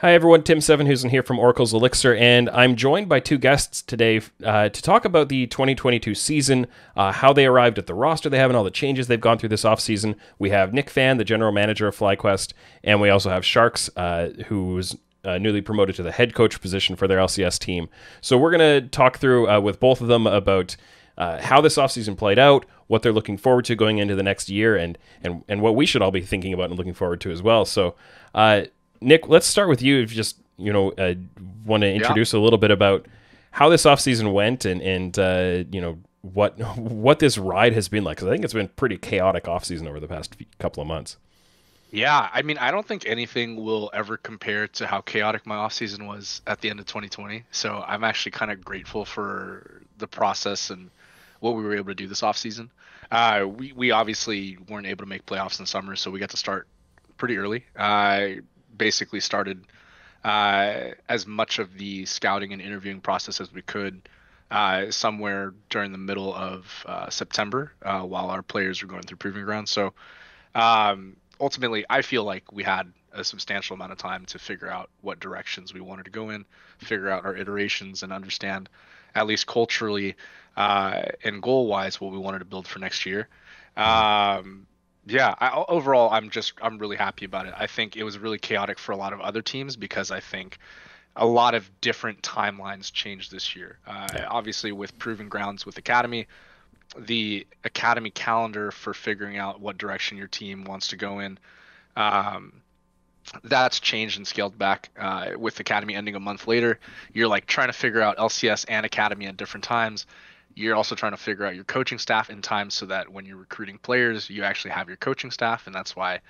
Hi, everyone. Tim Sevenhuisen here from Oracle's Elixir, and I'm joined by two guests today to talk about the 2022 season, how they arrived at the roster they have, and all the changes they've gone through this offseason. We have Nick Phan, the general manager of FlyQuest, and we also have Sharkz, who's newly promoted to the head coach position for their LCS team. So we're going to talk through with both of them about how this offseason played out, what they're looking forward to going into the next year, and what we should all be thinking about and looking forward to as well. So, Nick, let's start with you. If you just want to introduce a little bit about how this offseason went and what this ride has been like, because I think it's been pretty chaotic offseason over the past couple of months. Yeah, I mean, I don't think anything will ever compare to how chaotic my offseason was at the end of 2020. So I'm actually kind of grateful for the process and what we were able to do this offseason. We obviously weren't able to make playoffs in the summer, so we got to start pretty early. I basically started as much of the scouting and interviewing process as we could somewhere during the middle of September while our players were going through proving grounds. So ultimately, I feel like we had a substantial amount of time to figure out what directions we wanted to go in, figure out our iterations, and understand, at least culturally and goal-wise, what we wanted to build for next year. Overall, I'm really happy about it. I think it was really chaotic for a lot of other teams because I think a lot of different timelines changed this year. Obviously, with proving grounds with Academy, the Academy calendar for figuring out what direction your team wants to go in, that's changed and scaled back. With Academy ending a month later, you're like trying to figure out LCS and Academy at different times. You're also trying to figure out your coaching staff in time so that when you're recruiting players, you actually have your coaching staff, and that's why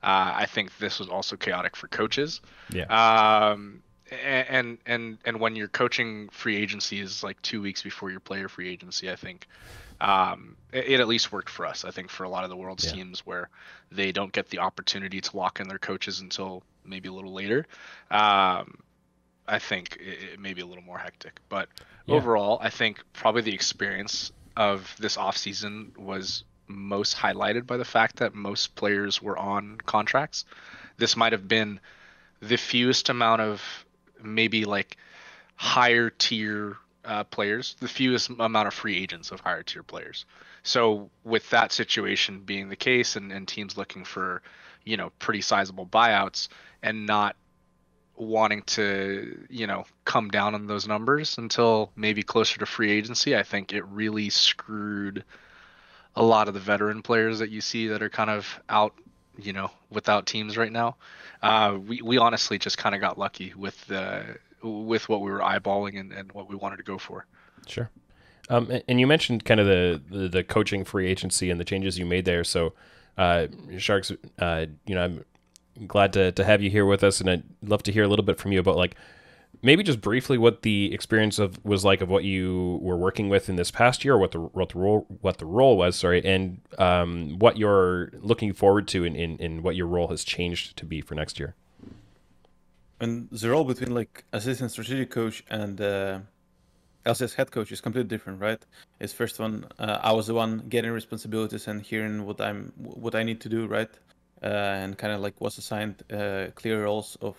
I think this was also chaotic for coaches. Yeah. And when your coaching free agency is like 2 weeks before your player free agency, I think it at least worked for us. I think for a lot of the world's teams where they don't get the opportunity to lock in their coaches until maybe a little later, I think it may be a little more hectic. But overall, I think probably the experience of this offseason was most highlighted by the fact that most players were on contracts. This might have been the fewest amount of maybe like higher tier players, the fewest amount of free agents of higher tier players. So with that situation being the case and teams looking for, pretty sizable buyouts and not wanting to, come down on those numbers until maybe closer to free agency, I think it really screwed a lot of the veteran players that you see that are kind of out, without teams right now. We honestly just kind of got lucky with what we were eyeballing and what we wanted to go for. Sure. And you mentioned kind of the coaching free agency and the changes you made there. So, Sharkz, I'm glad to have you here with us, and I'd love to hear a little bit from you about maybe just briefly what the experience was like of what you were working with in this past year, or what the role was, sorry, and what you're looking forward to in what your role has changed to be for next year. And the role between assistant strategic coach and LCS head coach is completely different, right? It's first one, I was the one getting responsibilities and hearing what I need to do, right? And kind of was assigned clear roles of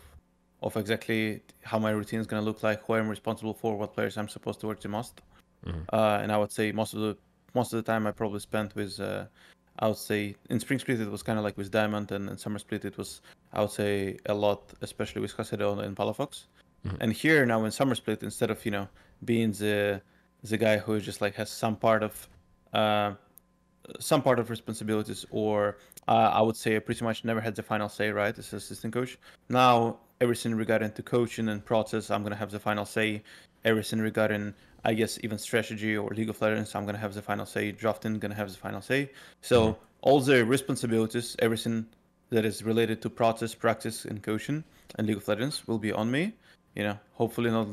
exactly how my routine is going to look like, who I'm responsible for, what players I'm supposed to work the most. And I would say most of the time I probably spent with I would say in Spring Split it was kind of with Diamond, and in Summer Split it was, I would say, a lot, especially with Josedeodo and Palafox. And here now in Summer Split, instead of being the guy who just has some part of responsibilities, or I would say I pretty much never had the final say, right, as assistant coach. Now everything regarding to coaching and process, I'm gonna have the final say. Everything regarding, I guess, even strategy or League of Legends, I'm gonna have the final say. Drafting, gonna have the final say. So all the responsibilities, everything that is related to process, practice, and coaching and League of Legends will be on me. Hopefully not.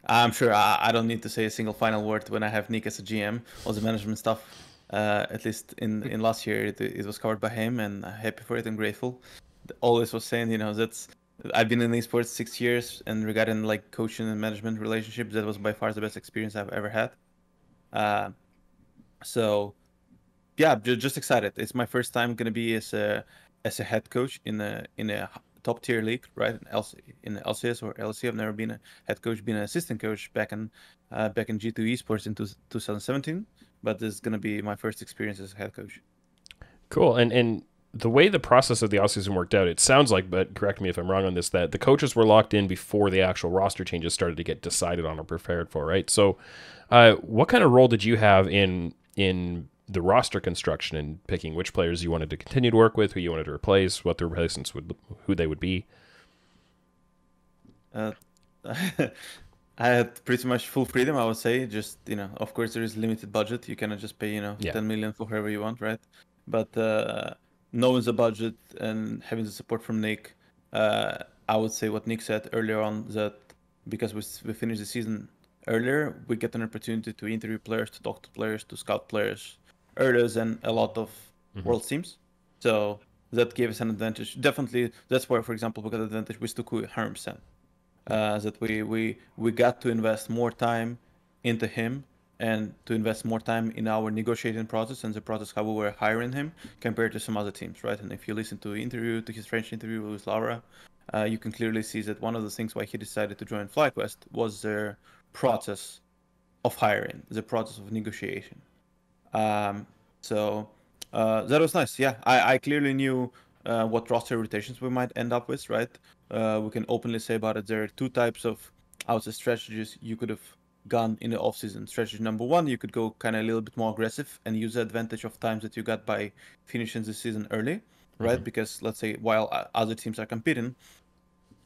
I'm sure I don't need to say a single final word when I have Nick as a GM. All the management stuff, at least in last year, it was covered by him, and I'm happy for it and grateful. Always was saying, that's I've been in esports 6 years, and regarding coaching and management relationships, that was by far the best experience I've ever had. So yeah, just excited. It's my first time gonna be as a head coach in a top tier league, right? In LCS or LC. I've never been a head coach, been an assistant coach back in G2 Esports in 2017. But this is gonna be my first experience as a head coach. Cool. And the way the process of the offseason worked out, it sounds like, but correct me if I'm wrong on this, that the coaches were locked in before the actual roster changes started to get decided on or prepared for, right? So what kind of role did you have in the roster construction and picking which players you wanted to continue to work with, who you wanted to replace, what the replacements who they would be? I had pretty much full freedom, I would say. Just, of course, there is limited budget. You cannot just pay, 10 million for whoever you want, right? But knowing the budget and having the support from Nick, I would say what Nick said earlier on, that because we finished the season earlier, we get an opportunity to interview players, to talk to players, to scout players earlier than a lot of world teams. So that gave us an advantage. Definitely, that's where, for example, we got an advantage with Toucouille 100%. That we got to invest more time into him and to invest more time in our negotiating process and the process how we were hiring him compared to some other teams, right? And if you listen to his French interview with Laura, you can clearly see that one of the things why he decided to join FlyQuest was their process of hiring, the process of negotiation. So that was nice. Yeah, I clearly knew what roster rotations we might end up with, right? We can openly say about it. There are two types of, I would say, strategies you could have gone in the offseason. Strategy number one, you could go kind of a little bit more aggressive and use the advantage of times that you got by finishing the season early, right? Because let's say while other teams are competing,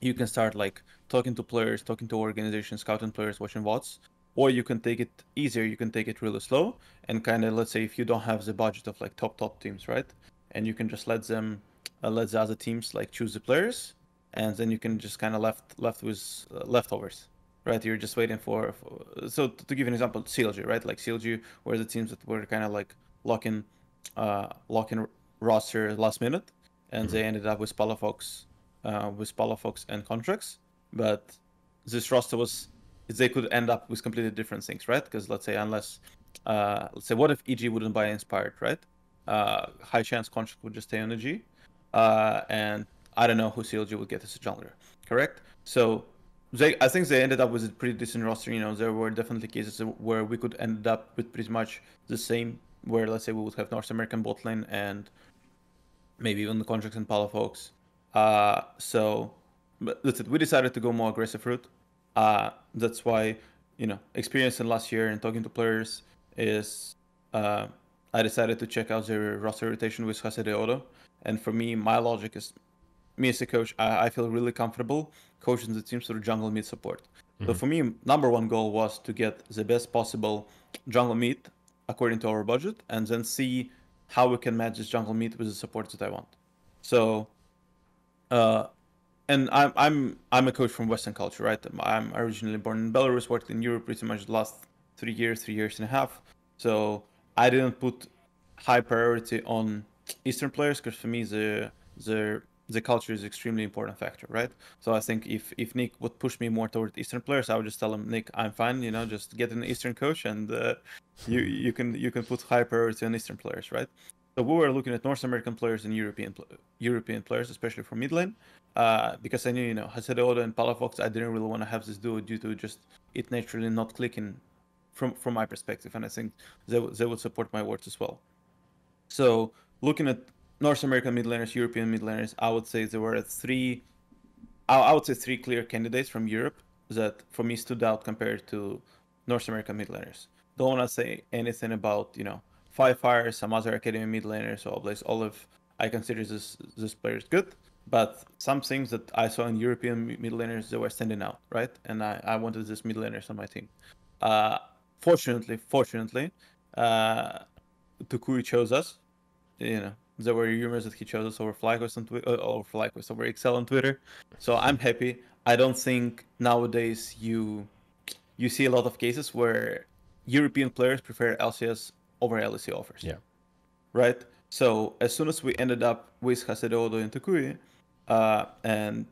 you can start like talking to players, talking to organizations, scouting players, watching VODs. Or you can take it easier, you can take it really slow, and kind of, let's say, if you don't have the budget of like top teams, right? And you can just let the other teams like choose the players, and then you can just kind of left with leftovers, right? You're just waiting for so to give an example, CLG, right? Like CLG were the teams that were kind of like locking roster last minute, and they ended up with Palafox and contracts, but this roster was. They could end up with completely different things, right? Because let's say what if EG wouldn't buy Inspired, right? High chance contract would just stay on EG, and I don't know who CLG would get as a jungler, correct? So I think they ended up with a pretty decent roster. There were definitely cases where we could end up with pretty much the same, where let's say we would have North American bot lane and maybe even the contracts and Palafox. But that's it. We decided to go more aggressive route. That's why, experience in last year and talking to players is, I decided to check out their roster rotation with Josedeodo. And for me, my logic is, me as a coach, I feel really comfortable coaching the team through jungle mid support. So for me, number one goal was to get the best possible jungle mid according to our budget, and then see how we can match this jungle mid with the support that I want. So, and I'm a coach from Western culture, right? I'm originally born in Belarus, worked in Europe pretty much the last 3 years and a half. So I didn't put high priority on Eastern players, because for me the culture is extremely important factor, right? So I think if Nick would push me more toward Eastern players, I would just tell him, Nick, I'm fine, just get an Eastern coach, and you can put high priority on Eastern players, right? So we were looking at North American players and European players, especially for mid lane, because I knew, Josedeodo and Palafox, I didn't really want to have this duo due to just it naturally not clicking from my perspective, and I think they would support my words as well. So looking at North American mid laners, European mid laners, I would say there were three clear candidates from Europe that for me stood out compared to North American mid laners. Don't want to say anything about, Fire, some other academy mid laners, or Blaze Olive. I consider this players good, but some things that I saw in European mid laners, they were standing out, right? And I wanted this mid laners on my team. Fortunately, Toucouille chose us. There were rumors that he chose us over FlyQuest over Excel on Twitter. So I'm happy. I don't think nowadays you see a lot of cases where European players prefer LCS over LEC offers. Yeah. Right? So as soon as we ended up with Josedeodo and Toucouille, and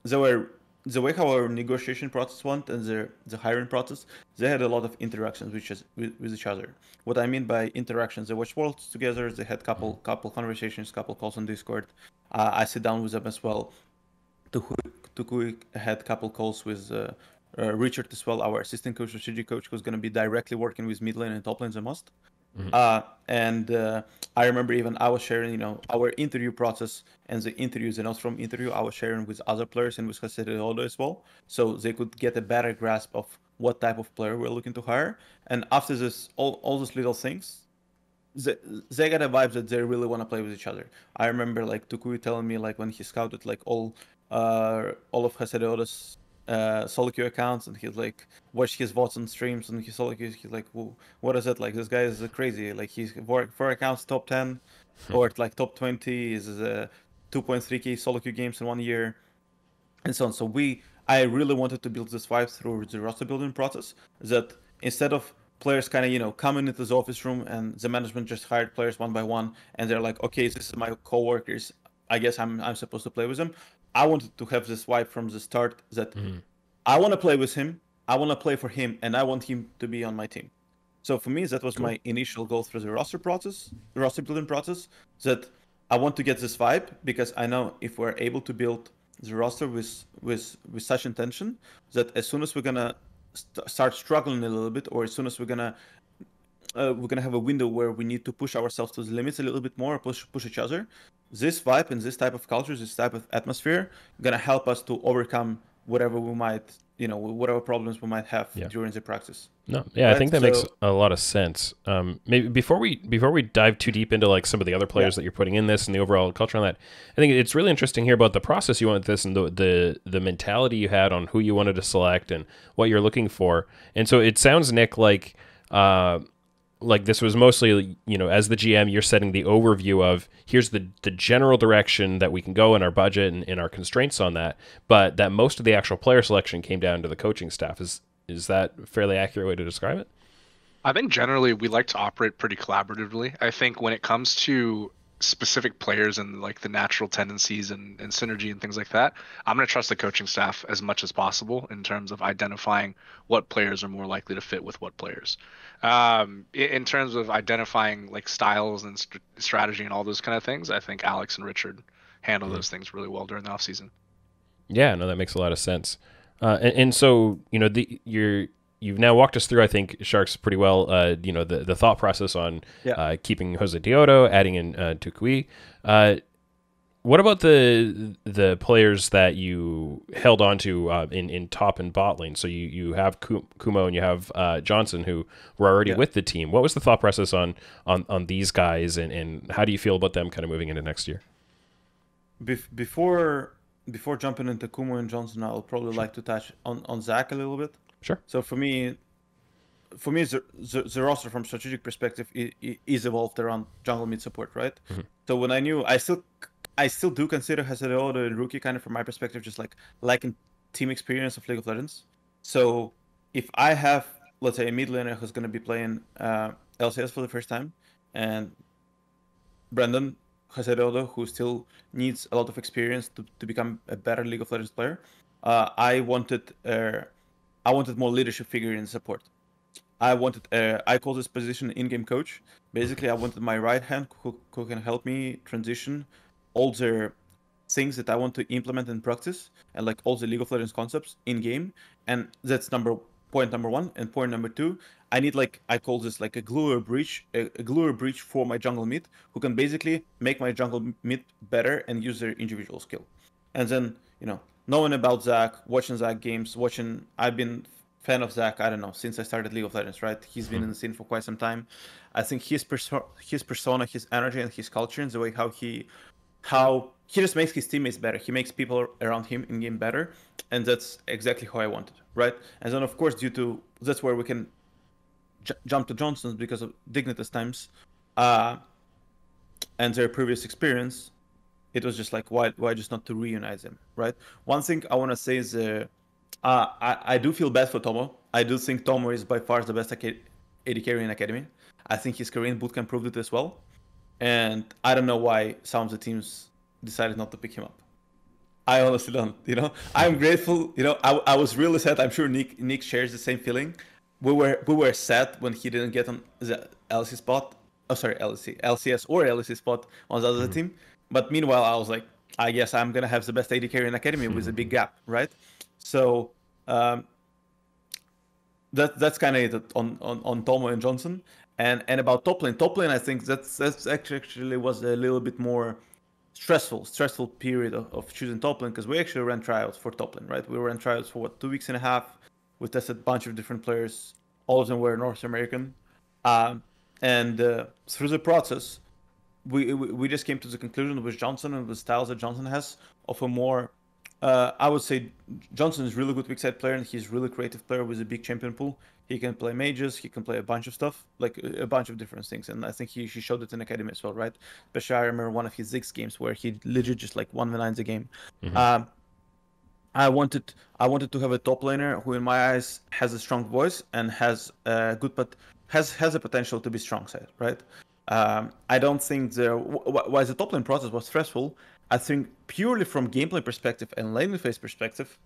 the way how our negotiation process went and the hiring process, they had a lot of interactions with each other. What I mean by interactions, they watched Worlds together, they had couple conversations, couple calls on Discord. I sit down with them as well. Toucouilles had a couple calls with Richard as well, our assistant coach, strategic coach, who's going to be directly working with mid lane and top lanes the most. And I remember even I was sharing, our interview process and the interviews and also from interview, I was sharing with other players and with Josedeodo as well, so they could get a better grasp of what type of player we're looking to hire. And after this, all these little things, they got a vibe that they really want to play with each other. I remember like Toucouille telling me like when he scouted like all of Josedeodo's solo queue accounts, and he's like watched his votes on streams and his solo queues. He's like, "Whoa, what is it? Like this guy is crazy. Like he's for accounts top 10 or like top 20. Is 2.3k solo queue games in 1 year, and so on." So I really wanted to build this vibe through the roster building process. That instead of players kind of coming into the office room and the management just hired players one by one, and they're like, "Okay, this is my coworkers. I guess I'm supposed to play with them." I wanted to have this vibe from the start that I want to play with him, I want to play for him, and I want him to be on my team. So for me, that was my initial goal through the roster building process, that I want to get this vibe, because I know if we're able to build the roster with such intention, that as soon as we're gonna start struggling a little bit, or as soon as we're gonna have a window where we need to push ourselves to the limits a little bit more, push each other, this vibe and this type of culture, this type of atmosphere, gonna help us to overcome whatever we might, whatever problems we might have during the practice. No, yeah, right? I think that makes a lot of sense. Maybe before we dive too deep into like some of the other players that you're putting in this and the overall culture on that, I think it's really interesting here about the process you went with this and the mentality you had on who you wanted to select and what you're looking for. And so it sounds, Nick, like this was mostly, as the GM, you're setting the overview of here's the general direction that we can go in our budget and our constraints on that, but that most of the actual player selection came down to the coaching staff. Is that a fairly accurate way to describe it? I think generally we like to operate pretty collaboratively. I think when it comes to specific players and like the natural tendencies and synergy and things like that, I'm going to trust the coaching staff as much as possible in terms of identifying what players are more likely to fit with what players. In terms of identifying like styles and strategy and all those kind of things, I think Alex and Richard handle those things really well during the offseason. Yeah, no, that makes a lot of sense. And so, you've now walked us through, I think, Sharkz pretty well, the thought process on keeping Josedeodo, adding in Toucouilles. What about the players that you held on to in top and bot lane? So you have Kumo and you have Johnson, who were already with the team. What was the thought process on these guys, and how do you feel about them kind of moving into next year? Before jumping into Kumo and Johnson, I'll probably like to touch on Zach a little bit. Sure. So for me, the roster from strategic perspective is evolved around jungle mid support, right? Mm-hmm. So when I still do consider Josedeodo and Rookie kind of from my perspective, just like in team experience of League of Legends. So if I have, let's say, a mid laner who's going to be playing LCS for the first time, and Brandon Josedeodo, who still needs a lot of experience to become a better League of Legends player, I wanted more leadership figure in support. I call this position in-game coach. Basically, I wanted my right hand who can help me transition all the things that I want to implement in practice and like all the League of Legends concepts in game. And that's point number one. And point number two, I need I call this like a glue bridge for my jungle mid, who can basically make my jungle mid better and use their individual skill. And then, knowing about Zach, watching Zach games, I've been fan of Zach, I don't know, since I started League of Legends, right? He's been in the scene for quite some time. I think his persona, his energy, and his culture, and the way how he just makes his teammates better. He makes people around him in game better, and that's exactly how I wanted, right? And then of course, that's where we can jump to Johnson's because of Dignitas times and their previous experience. It was just like, why just not to reunite them, right? One thing I want to say is I do feel bad for Tomo. I do think Tomo is by far the best AD carry in Academy. I think his Korean bootcamp proved it as well. And I don't know why some of the teams decided not to pick him up. I honestly don't, I'm grateful, I was really sad. I'm sure Nick shares the same feeling. We were sad when he didn't get on the LC spot. Oh, sorry, LCS or LC spot on the other team. But meanwhile, I was like, I guess I'm gonna have the best AD carry in academy with a big gap, right? So that's kind of it on Tomo and Johnson. And about top lane, I think that's actually was a little bit more stressful period of choosing top lane, because we actually ran tryouts for top lane, right? We ran tryouts for 2 weeks and a half. We tested a bunch of different players. All of them were North American, and through the process, we just came to the conclusion with Johnson and the styles that Johnson has of a more, I would say Johnson is a really good weak side player, and he's a really creative player with a big champion pool. He can play mages, he can play a bunch of stuff, like a bunch of different things, and I think he showed it in academy as well, right? Especially I remember one of his Ziggs games where he legit just like 1v9 the game. I wanted to have a top laner who, in my eyes, has a strong voice and has good, but has a potential to be strong side, right? I don't think why the top lane process was stressful. I think purely from gameplay perspective and laning phase perspective,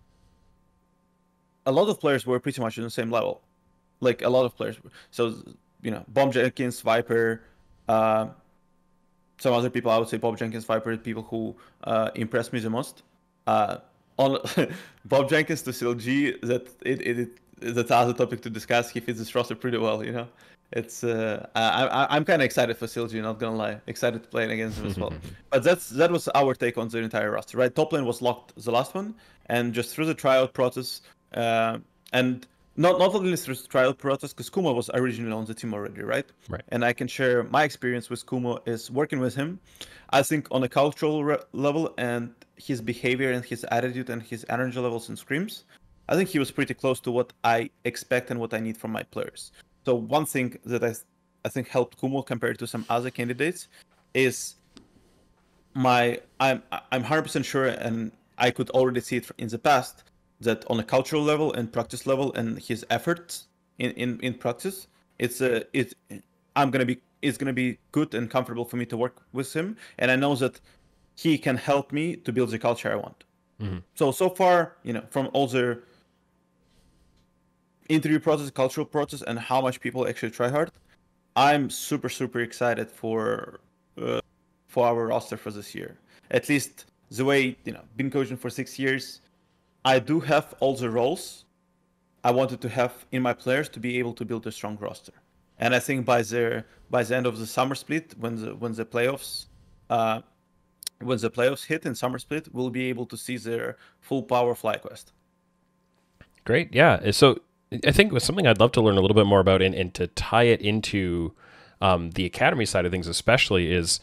a lot of players were pretty much on the same level. Like a lot of players. So Bob Jenkins, Viper, some other people. I would say Bob Jenkins, Viper, people who impressed me the most. On Bob Jenkins to CLG, that's other topic to discuss. He fits this roster pretty well, It's I'm kind of excited for CLG, not gonna lie. Excited to play against him as well. But that was our take on the entire roster, right? Top lane was locked, the last one, and just through the tryout process, and not only through the tryout process, because Kumo was originally on the team already, right? Right. And I can share my experience with Kumo is working with him. I think on a cultural level and his behavior and his attitude and his energy levels and scrims, I think he was pretty close to what I expect and what I need from my players. So one thing that I think helped Kumo compared to some other candidates is I'm 100% sure, and I could already see it in the past, that on a cultural level and practice level and his efforts in practice, it's gonna be good and comfortable for me to work with him, and I know that he can help me to build the culture I want. So far, from all the interview process, cultural process, and how much people actually try hard, I'm super excited for our roster for this year. At least the way been coaching for 6 years, I do have all the roles I wanted to have in my players to be able to build a strong roster. And I think by the end of the summer split, when the playoffs hit in summer split, we'll be able to see their full power FlyQuest. Great, yeah. So I think it was something I'd love to learn a little bit more about, and to tie it into the academy side of things, especially, is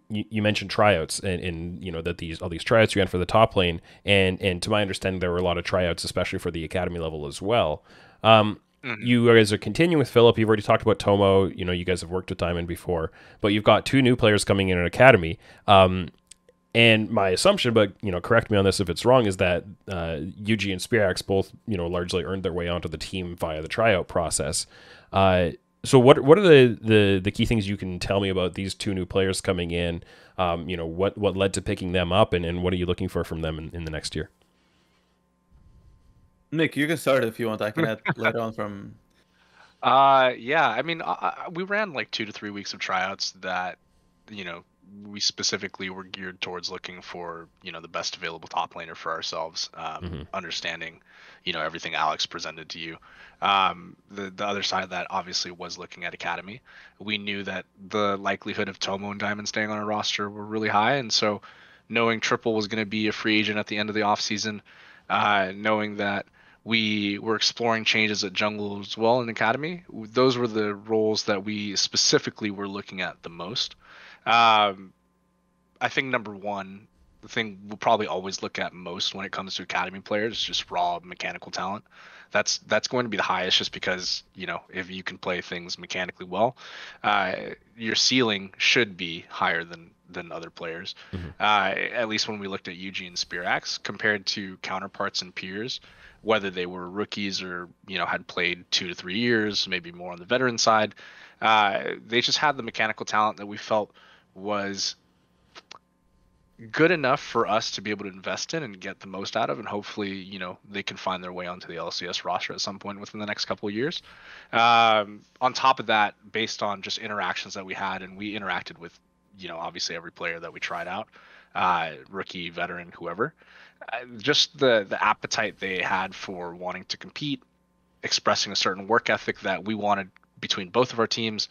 you mentioned tryouts, and that all these tryouts you ran for the top lane, and to my understanding, there were a lot of tryouts, especially for the academy level as well. You guys are continuing with Philip. You've already talked about Tomo. You guys have worked with Diamond before, but you've got 2 new players coming in an academy. And my assumption, but correct me on this if it's wrong, is that Yuuji and Spirax both largely earned their way onto the team via the tryout process. So what are the key things you can tell me about these 2 new players coming in? What led to picking them up, and what are you looking for from them in the next year? Nick, you can start if you want. I can add later on from. Yeah. I mean, we ran like 2 to 3 weeks of tryouts that, we specifically were geared towards looking for, the best available top laner for ourselves, understanding, everything Alex presented to you. The other side of that obviously was looking at academy. We knew that the likelihood of Tomo and Diamond staying on our roster were really high, and so knowing Triple was going to be a free agent at the end of the offseason, knowing that we were exploring changes at jungle as well in academy, those were the roles that we specifically were looking at the most. I think number one, the thing we'll probably always look at most when it comes to academy players is just raw mechanical talent. That's going to be the highest, just because if you can play things mechanically well, your ceiling should be higher than other players. At least when we looked at Yuuji and Spirax compared to counterparts and peers, whether they were rookies or had played 2 to 3 years, maybe more on the veteran side, they just had the mechanical talent that we felt was good enough for us to be able to invest in and get the most out of, and hopefully they can find their way onto the LCS roster at some point within the next couple of years. On top of that, based on just interactions that we had, and we interacted with obviously every player that we tried out, rookie, veteran, whoever. Just the appetite they had for wanting to compete, expressing a certain work ethic that we wanted between both of our teams.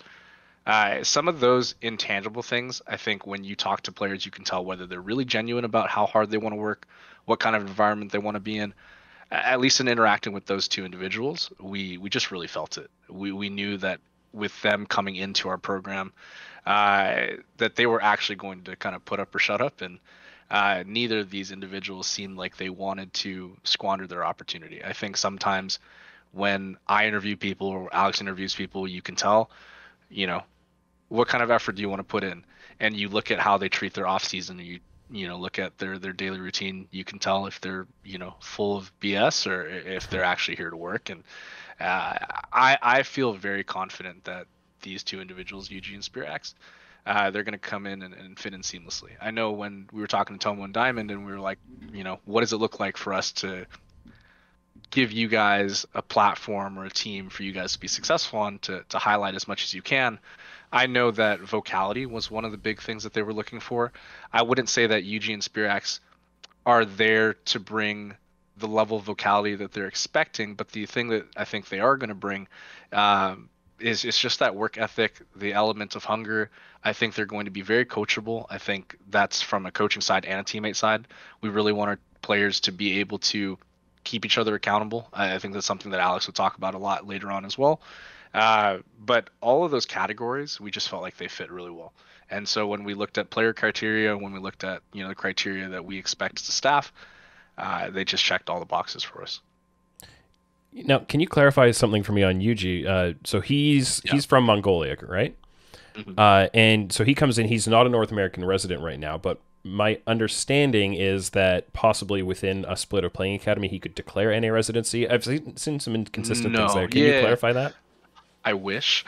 Some of those intangible things, I think when you talk to players, you can tell whether they're really genuine about how hard they want to work, what kind of environment they want to be in. At least in interacting with those two individuals, we just really felt it. We knew that with them coming into our program, that they were actually going to kind of put up or shut up, and neither of these individuals seemed like they wanted to squander their opportunity. I think sometimes when I interview people or Alex interviews people, you can tell, you know, what kind of effort do you want to put in, and you look at how they treat their off season, and you know, look at their daily routine. You can tell if they're, you know, full of BS or if they're actually here to work. And I feel very confident that these two individuals, Yuuji and Spirax, they're going to come in and fit in seamlessly. I know when we were talking to Tomo and Diamond, and we were like, you know, what does it look like for us to give you guys a platform or a team for you guys to be successful on, to highlight as much as you can. I know that vocality was one of the big things that they were looking for. I wouldn't say that Yuuji and Spirax are there to bring the level of vocality that they're expecting, but the thing that I think they are going to bring is just that work ethic, the element of hunger. I think they're going to be very coachable. I think that's from a coaching side and a teammate side. We really want our players to be able to keep each other accountable. I think that's something that Alex will talk about a lot later on as well. But all of those categories, we just felt like they fit really well. And so when we looked at player criteria, when we looked at, you know, the criteria that we expect as a staff, they just checked all the boxes for us. Now, can you clarify something for me on Yuuji? So he's from Mongolia, right? Mm-hmm. And so he comes in. He's not a North American resident right now, but my understanding is that possibly within a split of playing academy, he could declare NA residency. I've seen some inconsistent things there. Can you clarify that? I wish.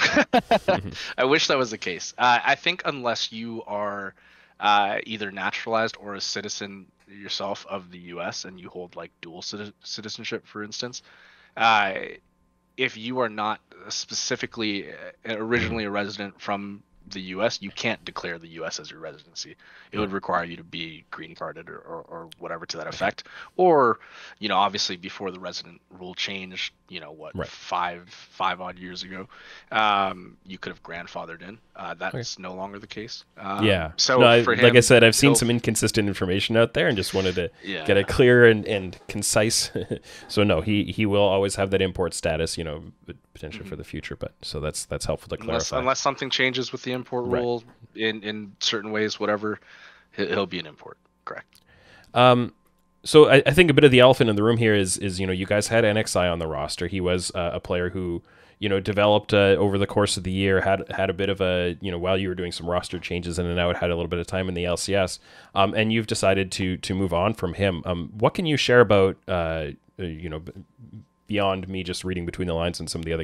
I wish that was the case. I think unless you are either naturalized or a citizen yourself of the U.S. and you hold like dual citizenship, for instance, if you are not specifically originally a resident from the U.S., you can't declare the U.S. as your residency. It would require you to be green carded or whatever to that effect. Or, you know, obviously before the resident rule changed, you know, what, five odd years ago, you could have grandfathered in. That's no longer the case. So no, for him, like I said, I've seen some inconsistent information out there and just wanted to get it clear and concise. So no, he will always have that import status, you know, potentially for the future. But so that's helpful to clarify. Unless something changes with the import rule in certain ways, whatever, he'll be an import. Correct. So I think a bit of the elephant in the room here is you know, you guys had NXI on the roster. He was a player who, you know, developed over the course of the year, had a bit of a, you know, while you were doing some roster changes in and out, had a little bit of time in the LCS, and you've decided to move on from him. What can you share about, you know, beyond me just reading between the lines and some of the other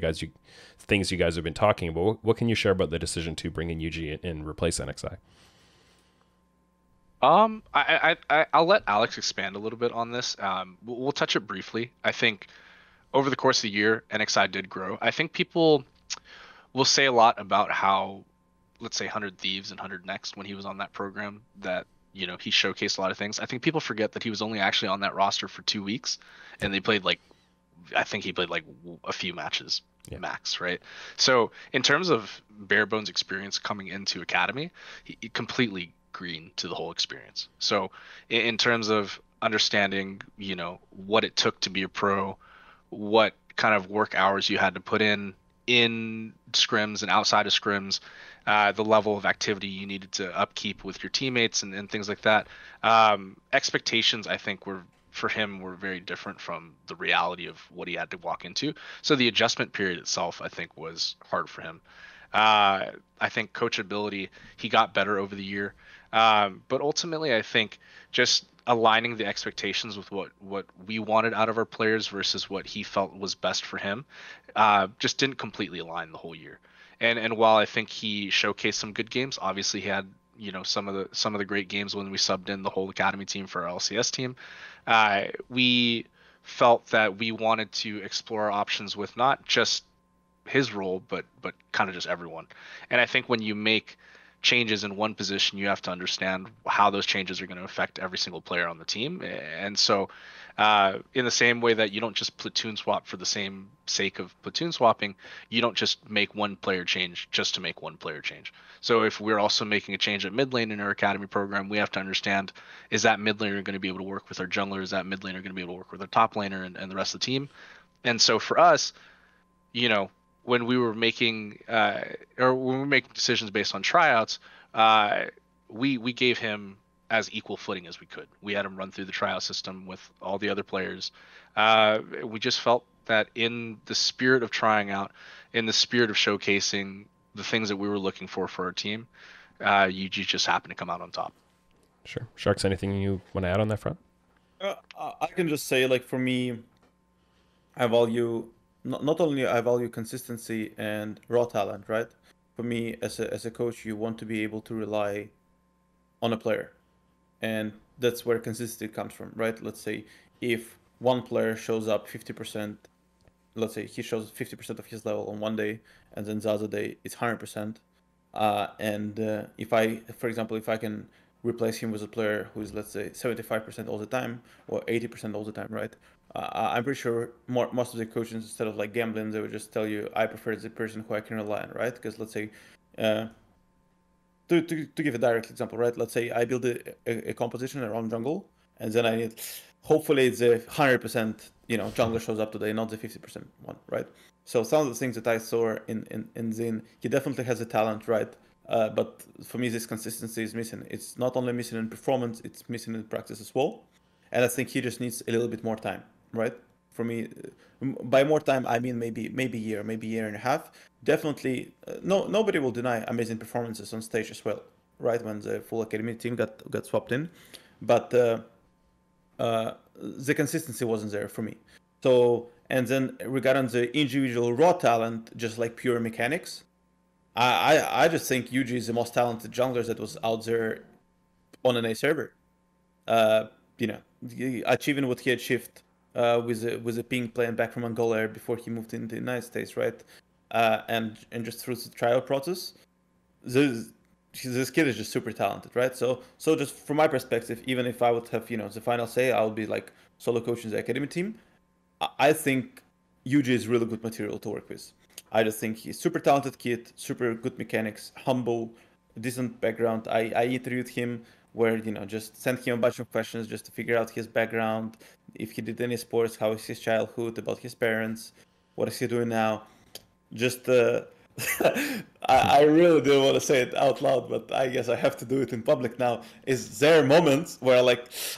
things you guys have been talking about? What can you share about the decision to bring in Yuuji and replace NXI? I'll let Alex expand a little bit on this. We'll touch it briefly. I think over the course of the year, NXI did grow. I think people will say a lot about how, let's say, 100 Thieves and 100 Next, when he was on that program, that, you know, he showcased a lot of things. I think people forget that he was only actually on that roster for 2 weeks, and they played like, I think he played like a few matches max, right? So in terms of bare bones experience coming into Academy, he completely green to the whole experience. So in terms of understanding, you know, what it took to be a pro, what kind of work hours you had to put in scrims and outside of scrims, the level of activity you needed to upkeep with your teammates and things like that. Expectations, I think, were very different from the reality of what he had to walk into. So the adjustment period itself, I think, was hard for him. I think coachability, he got better over the year. But ultimately, I think just aligning the expectations with what we wanted out of our players versus what he felt was best for him, just didn't completely align the whole year. And while I think he showcased some good games, obviously he had, you know, some of the great games when we subbed in the whole academy team for our LCS team. We felt that we wanted to explore our options with not just his role, but kind of just everyone. And I think when you make changes in one position, you have to understand how those changes are going to affect every single player on the team. And so, in the same way that you don't just platoon swap for the same sake of platoon swapping, you don't just make one player change just to make one player change. So if we're also making a change at mid lane in our academy program, we have to understand, is that mid laner going to be able to work with our jungler? Is that mid laner going to be able to work with our top laner and the rest of the team? And so for us, you know, when we were making decisions based on tryouts, we gave him as equal footing as we could. We had him run through the tryout system with all the other players. We just felt that in the spirit of trying out, in the spirit of showcasing the things that we were looking for our team, Yuuji just happened to come out on top. Sure. Sharkz, anything you want to add on that front? I can just say, like, for me, I value not only I value consistency and raw talent, right? For me, as a coach, you want to be able to rely on a player, and that's where consistency comes from, right? Let's say if one player shows up 50%, let's say he shows 50% of his level on one day, and then the other day it's 100%. If I, for example, if I can replace him with a player who's, let's say, 75% all the time or 80% all the time, right? I'm pretty sure most of the coaches, instead of like gambling, they would just tell you, I prefer the person who I can rely on, right? Because let's say, to give a direct example, right? Let's say I build a composition around jungle, and then I need, hopefully it's a 100%, jungler shows up today, not the 50% one, right? So some of the things that I saw in Zin, he definitely has a talent, right? But for me, this consistency is missing. It's not only missing in performance, it's missing in practice as well. And I think he just needs a little bit more time, right? For me, by more time, I mean maybe year and a half. Definitely, nobody will deny amazing performances on stage as well, right? When the full academy team got swapped in, but the consistency wasn't there for me. So, and then regarding the individual raw talent, just like pure mechanics, I just think Yuuji is the most talented jungler that was out there on an A server. Achieving what he achieved with a ping playing back from Angola before he moved into the United States, right? And just through the trial process, this kid is just super talented, right? So just from my perspective, even if I would have the final say, I would be like solo coaching the academy team. I think Yuuji is really good material to work with. I just think he's super talented kid, super good mechanics, humble, decent background. I interviewed him where, just sent him a bunch of questions just to figure out his background, if he did any sports, how is his childhood, about his parents, what is he doing now. Just, I really didn't want to say it out loud, but I guess I have to do it in public now. Is there moments where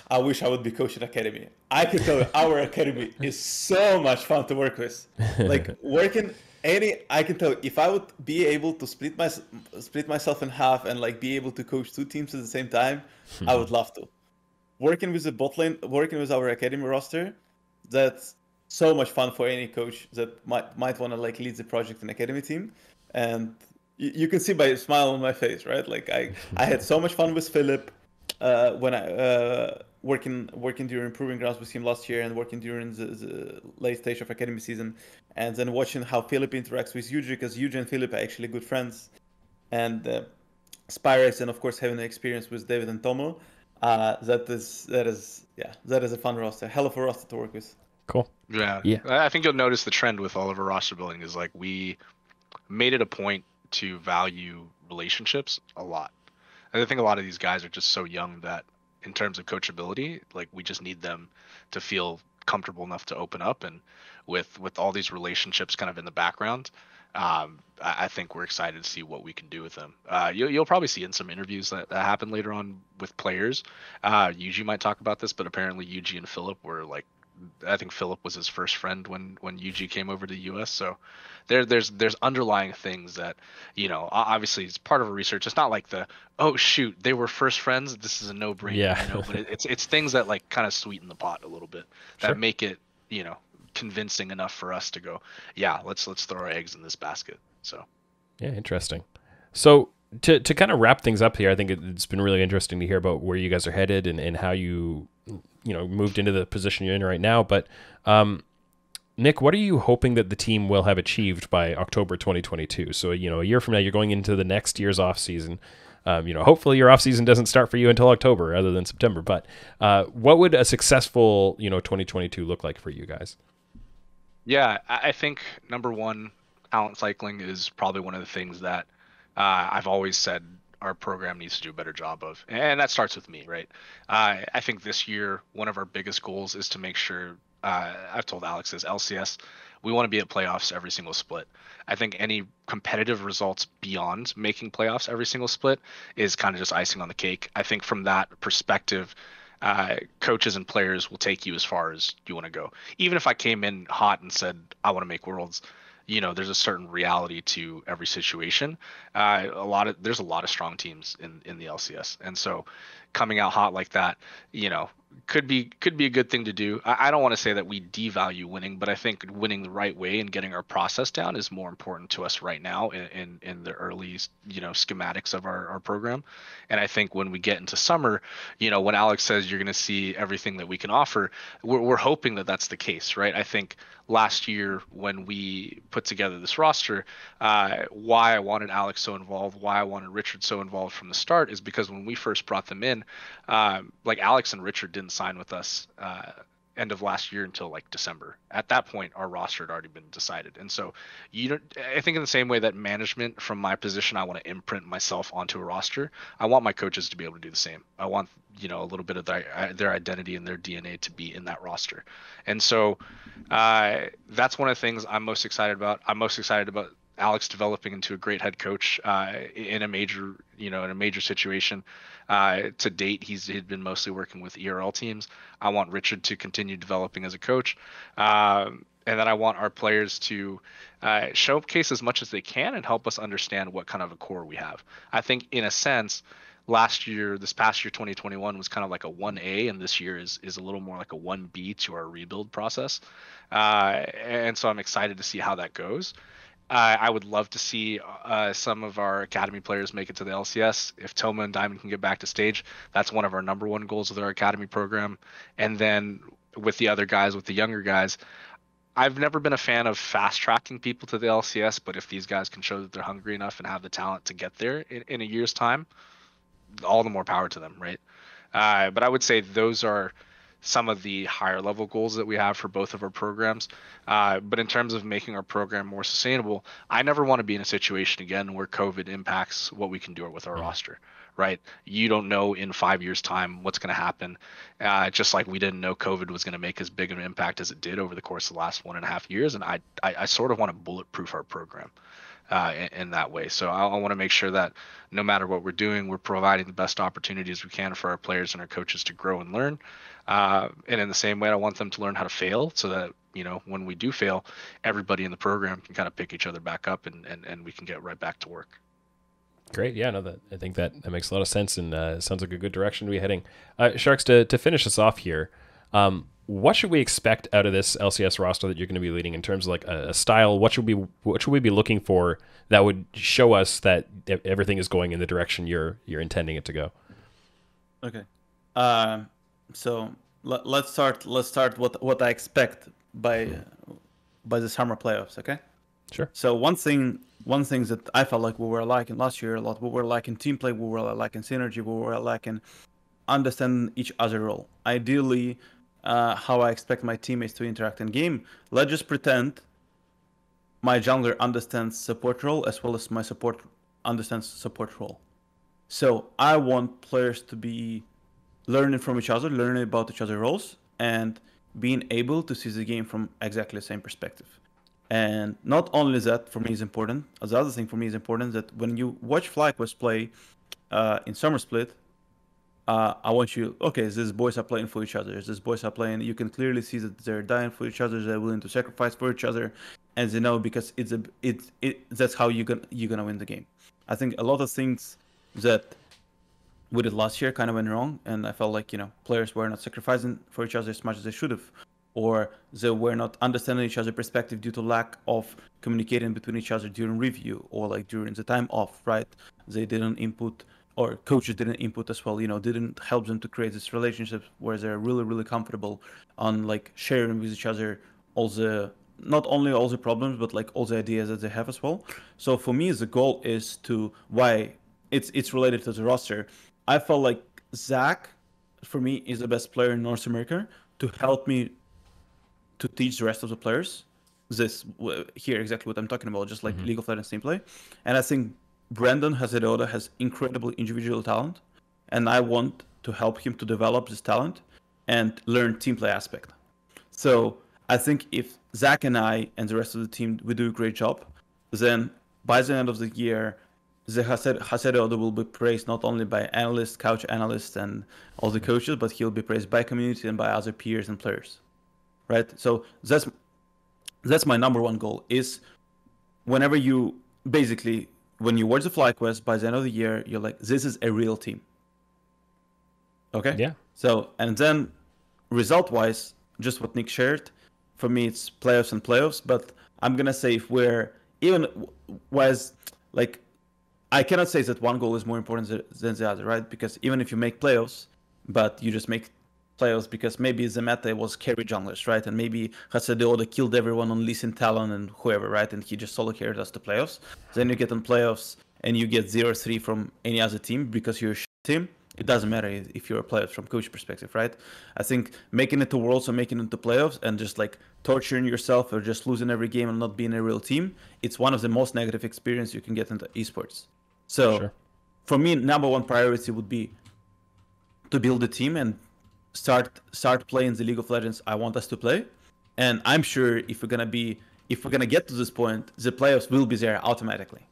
I wish I would be coaching academy? I can tell you, our academy is so much fun to work with. Like working I can tell you, if I would be able to split myself in half and be able to coach two teams at the same time, I would love to. Working with the bot lane, working with our academy roster, that's so much fun for any coach that might want to lead the project and academy team. And you can see by a smile on my face, right? I had so much fun with Philip when I working during Proving Grounds with him last year, and working during the late stage of academy season, and then watching how Philip interacts with Yuuji, because Yuuji and Philip are actually good friends, and Spirax, and of course having the experience with David and Tomo, that is a fun roster, hell of a roster to work with. Cool. Yeah. I think you'll notice the trend with all of our roster building is we made it a point to value relationships a lot. And I think a lot of these guys are just so young that in terms of coachability, we just need them to feel comfortable enough to open up. And with all these relationships kind of in the background, I think we're excited to see what we can do with them. You'll probably see in some interviews that happen later on with players. Yuuji might talk about this, but apparently Yuuji and Philip were I think Philip was his first friend when Yuuji came over to the US. So there's underlying things that, obviously it's part of a research. It's not oh shoot, they were first friends, this is a no-brainer. Yeah. But it's things that kind of sweeten the pot a little bit, that Sure. make it, convincing enough for us to go, yeah, let's throw our eggs in this basket. So yeah, interesting. So to kind of wrap things up here, I think it's been really interesting to hear about where you guys are headed and how you moved into the position you're in right now. But Nick, what are you hoping that the team will have achieved by October 2022? So, a year from now, you're going into the next year's off season. Hopefully your off season doesn't start for you until October rather than September. But what would a successful 2022 look like for you guys? Yeah, I think number one, talent cycling is probably one of the things that I've always said our program needs to do a better job of, and that starts with me, right? I think this year one of our biggest goals is to make sure. I've told Alex this, LCS, we want to be at playoffs every single split. I think any competitive results beyond making playoffs every single split is kind of just icing on the cake. I think from that perspective, coaches and players will take you as far as you want to go. Even if I came in hot and said I want to make worlds, there's a certain reality to every situation. There's a lot of strong teams in the LCS, and so coming out hot like that, could be a good thing to do. I don't want to say that we devalue winning, but I think winning the right way and getting our process down is more important to us right now in the early schematics of our program. And I think when we get into summer, when Alex says you're going to see everything that we can offer, we're hoping that that's the case, right? I think last year when we put together this roster, why I wanted Alex so involved, why I wanted Richard so involved from the start is because when we first brought them in, like Alex and Richard didn't sign with us end of last year until like December. At that point, our roster had already been decided. And so I think in the same way that management from my position, I want to imprint myself onto a roster. I want my coaches to be able to do the same. I want, a little bit of their identity and their DNA to be in that roster. And so that's one of the things I'm most excited about. I'm most excited about Alex developing into a great head coach in a major situation. To date, he'd been mostly working with ERL teams. I want Richard to continue developing as a coach. And then I want our players to showcase as much as they can and help us understand what kind of a core we have. I think in a sense, this past year, 2021 was kind of like a 1A, and this year is a little more like a 1B to our rebuild process. And so I'm excited to see how that goes. I would love to see some of our academy players make it to the LCS. If Toma and Diamond can get back to stage, that's one of our number one goals with our academy program. And then with the other guys, with the younger guys, I've never been a fan of fast tracking people to the LCS, but if these guys can show that they're hungry enough and have the talent to get there in a year's time, all the more power to them, right? But I would say those are some of the higher level goals that we have for both of our programs. But in terms of making our program more sustainable, I never want to be in a situation again where COVID impacts what we can do with our roster, right? You don't know in 5 years' time what's going to happen. Just like we didn't know COVID was going to make as big an impact as it did over the course of the last 1.5 years. And I sort of want to bulletproof our program in that way. So I want to make sure that no matter what we're doing, we're providing the best opportunities we can for our players and our coaches to grow and learn. And in the same way, I want them to learn how to fail so that, when we do fail, everybody in the program can kind of pick each other back up and we can get right back to work. Great. Yeah, no, I think that makes a lot of sense and sounds like a good direction to be heading. Sharkz, to finish us off here, what should we expect out of this LCS roster that you're going to be leading in terms of like a style? What should we be looking for that would show us that everything is going in the direction you're intending it to go? Okay. So let's start what I expect by the summer playoffs. Okay. Sure. So one thing that I felt like we were lacking last year a lot, we were lacking team play, we were lacking synergy, we were lacking understanding each other's role. Ideally, how I expect my teammates to interact in game. Let's just pretend my jungler understands support role as well as my support understands support role. So I want players to be learning from each other, learning about each other's roles, and being able to see the game from exactly the same perspective. And not only that for me is important, the other thing for me is important that when you watch FlyQuest play in Summer Split, I want you, okay, these boys are playing for each other. These boys are playing, you can clearly see that they're dying for each other, they're willing to sacrifice for each other, and they know because that's how you're gonna win the game. I think a lot of things that we did last year kind of went wrong, and I felt like, players were not sacrificing for each other as much as they should have, or they were not understanding each other's perspective due to lack of communicating between each other during review or like during the time off, right? They didn't input, or coaches didn't input as well, didn't help them to create this relationship where they're really, really comfortable on like sharing with each other not only all the problems, but like all the ideas that they have as well. So for me, the goal is to, why it's related to the roster. I felt like Zach, for me, is the best player in North America to help me to teach the rest of the players here exactly what I'm talking about, just like League of Legends team play. And I think Brandon Josedeodo has incredible individual talent, and I want to help him to develop this talent and learn team play aspect. So I think if Zach and I and the rest of the team we do a great job, then by the end of the year, the Josedeodo will be praised not only by analysts, couch analysts, and all the coaches, but he'll be praised by community and by other peers and players, right? So that's my number one goal, is whenever you basically, when you watch the FlyQuest, by the end of the year, you're like, this is a real team. Okay? Yeah. So, and then result-wise, just what Nick shared, for me, it's playoffs and playoffs, but I'm going to say if we're, even was like, I cannot say that one goal is more important than the other, right? Because even if you make playoffs, but you just make playoffs because maybe the meta was carry junglers, right? And maybe Josedeodo killed everyone on Lee Sin Talon and whoever, right? And he just solo carried us to playoffs. Then you get on playoffs and you get 0-3 from any other team because you're a shit team. It doesn't matter if you're a player from coach perspective, right? I think making it to Worlds or making it to playoffs and just like torturing yourself or just losing every game and not being a real team, it's one of the most negative experience you can get into esports. So for me, number one priority would be to build a team and start playing the League of Legends I want us to play. And I'm sure if we're gonna get to this point, the playoffs will be there automatically.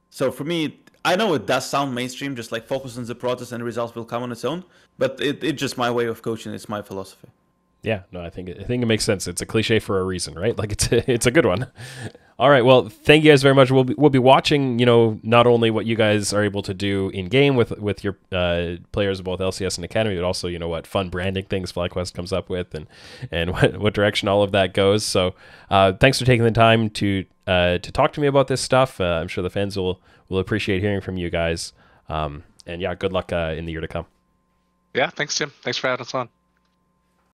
So for me, I know it does sound mainstream, just like focus on the process and results will come on its own, but it's just my way of coaching. It's my philosophy. Yeah, no, I think it makes sense. It's a cliche for a reason, right? Like it's a good one. All right, well, thank you guys very much. We'll be watching, not only what you guys are able to do in game with your players of both LCS and Academy, but also what fun branding things FlyQuest comes up with and what direction all of that goes. So thanks for taking the time to talk to me about this stuff. I'm sure the fans will appreciate hearing from you guys. And yeah, good luck in the year to come. Yeah, thanks, Tim. Thanks for having us on.